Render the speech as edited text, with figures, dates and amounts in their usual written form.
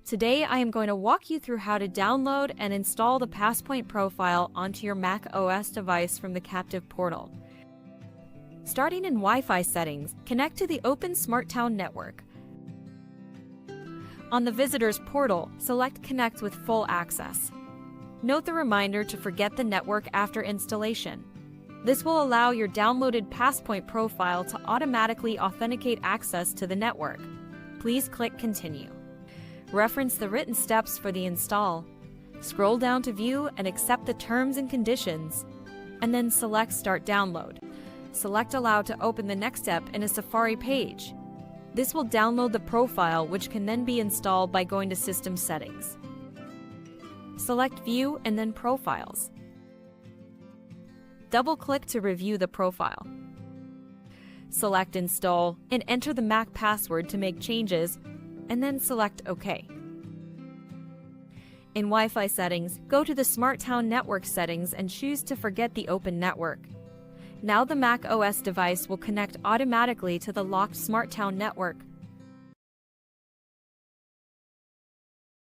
Today I am going to walk you through how to download and install the Passpoint profile onto your macOS device from the captive portal. Starting in Wi-Fi settings, connect to the Open Smart Town network. On the Visitors portal, select Connect with full access. Note the reminder to forget the network after installation. This will allow your downloaded Passpoint profile to automatically authenticate access to the network. Please click Continue. Reference the written steps for the install. Scroll down to view and accept the terms and conditions, and then select Start Download. Select Allow to open the next step in a Safari page. This will download the profile, which can then be installed by going to System Settings. Select View and then Profiles. Double-click to review the profile. Select Install and enter the Mac password to make changes, and then select OK. In Wi-Fi settings, go to the Smart Town Network settings and choose to forget the open network. Now the macOS device will connect automatically to the locked Smart Town network.